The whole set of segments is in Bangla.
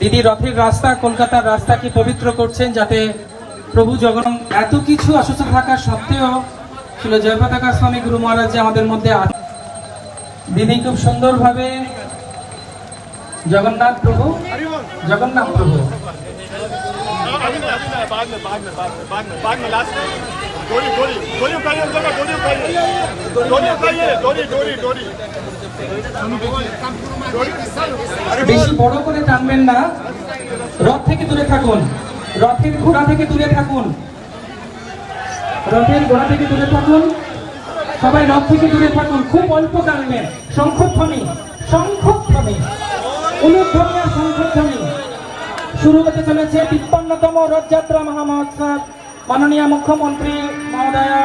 দিদি রথের রাস্তা, কলকাতার রাস্তাকে পবিত্র করছেন, যাতে প্রভু জগন্নাথ এত কিছু অসুস্থ থাকা সত্ত্বেও ছিল জয়পতাকা স্বামী গুরু মহারাজ যে আমাদের মধ্যে দিদি খুব সুন্দরভাবে জগন্নাথ প্রভু বেশি বড় করে টানবেন না, রথ থেকে দূরে থাকুন, রথের ঘোড়া থেকে দূরে থাকুন, রথের ঘোড়া থেকে দূরে থাকুন, সবাই রথ থেকে দূরে থাকুন, খুব অল্প টানবেন। শঙ্খধ্বনি উলুধ্বনির শঙ্খধ্বনি শুরু হতে চলেছে ৫৩তম রথযাত্রা মহামহোৎসব। মাননীয় মুখ্যমন্ত্রী মহোদয়া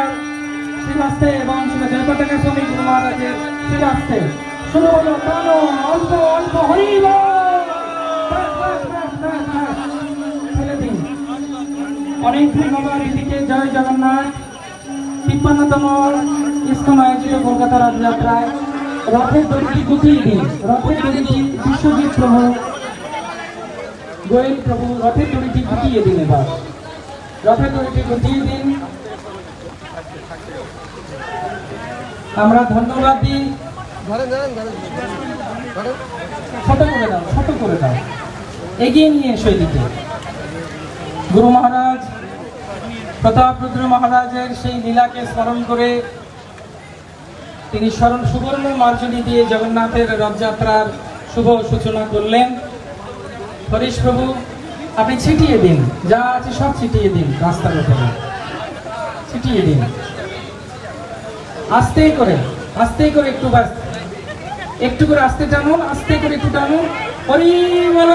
শ্রীবাস্তে এবং জয়পতাকা স্বামী গুরু মহারাজের শ্রীবাস্তে শুরু হলো। টানো, অল্প অল্প, হরি বল। ছেড়ে দিন। অনেক ধন্যবাদ দিদিকে। জয় জগন্নাথ। ৫৩তম ইসকন আয়োজিত কলকাতা রথযাত্রায় রথের দড়িটি গুটিয়ে দিন। রথের দড়িটি বিশ্বজিৎ প্রভু, গোয়েল প্রভু রথের দড়িটি গুটিয়ে দিন। এবার রথের দড়িটি গুটিয়ে দিন। আমরা ধন্যবাদ দিই। ছোট করে দাও, এগিয়ে নিয়ে এসো এদিকে। গুরু মহারাজ প্রতাপ রুদ্র মহারাজের সেই লীলাকে স্মরণ করে তিনি সুবর্ণ মার্জনী দিয়ে জগন্নাথের রথযাত্রার শুভ সূচনা করলেন। হরিশ প্রভু, আপনি ছিটিয়ে দিন, যা আছে সব ছিটিয়ে দিন, রাস্তার উপরে ছিটিয়ে দিন। আস্তে করে একটু, ব্যাস একটু করে আস্তে টানুন, আস্তে করে একটু টানুন। হরি বল।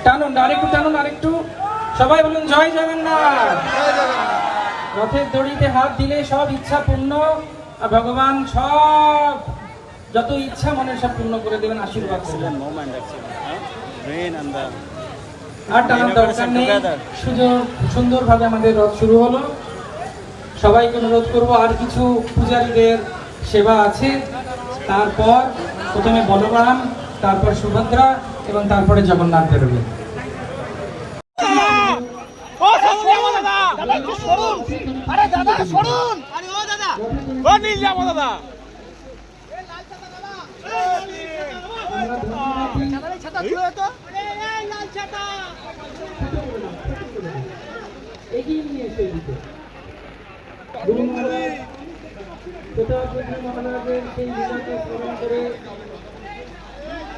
টানুন, আরেকটু টানুন, আরেকটু। সবাই বলুন জয় জগন্নাথ। রথের দড়িতে হাত দিলে সব ইচ্ছা পূর্ণ, আর ভগবান সব যত ইচ্ছা মনে সব পূর্ণ করে দেবেন, আশীর্বাদ করবেন। আর টানার দরকার নেই, সুন্দরভাবে আমাদের রথ শুরু হলো। সবাইকে অনুরোধ করবো, আর কিছু পূজারীদের সেবা আছে। তারপর প্রথমে বলরাম, তারপর সুভদ্রা এবং তারপরে জগন্নাথ বেরোবে। এগিয়ে নিয়ে এসে দিতে গুরু মহারাজ প্রতাপ রুদ্র মহারাজের সেই লীলাকে স্মরণ করে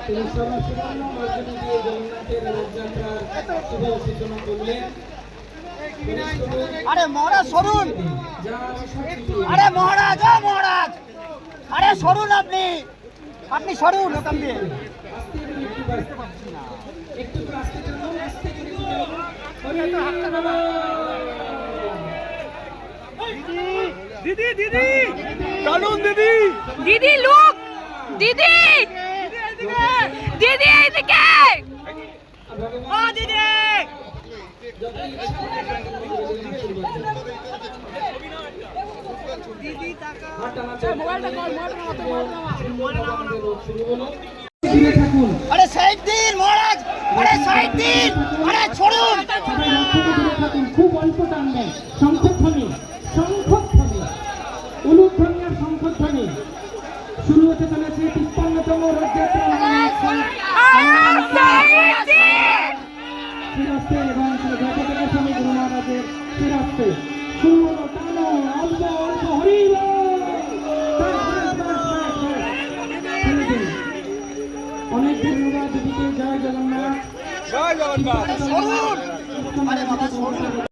তিনি সুবর্ণ মার্জনী দিয়ে জগন্নাথের রথযাত্রার শুভ সূচনা করলেন। আরে মহারাজ সরুন, আরে মহারাজ, ও মহারাজ, আরে সরুন, আপনি সরুন ওখান দিয়ে। একটু আস্তে চলুন, আস্তে করে দিদি দিদি টানুন, দিদি দিদি লুক, দিদি দিদি এদিকে, ও দিদি দিদি টাকা মোবাইলটা আরে সাইড দিন মহারাজ, আরে সাইড দিন, আরে ছড়ুন। খুব অল্প টানবেন। শঙ্খধ্বনি উলুধ্বনির শঙ্খধ্বনি শুরু হতে চলেছে ৫৩তম রথযাত্রা শ্রীরাস্তে এবং জয়পতাকা স্বামী গুরু মহারাজের শ্রীরাস্তে শুরু হলো। টানো, অল্প অল্প, হরি বল। অনেক ধন্যবাদ দিদিকে। জয় জগন্নাথ।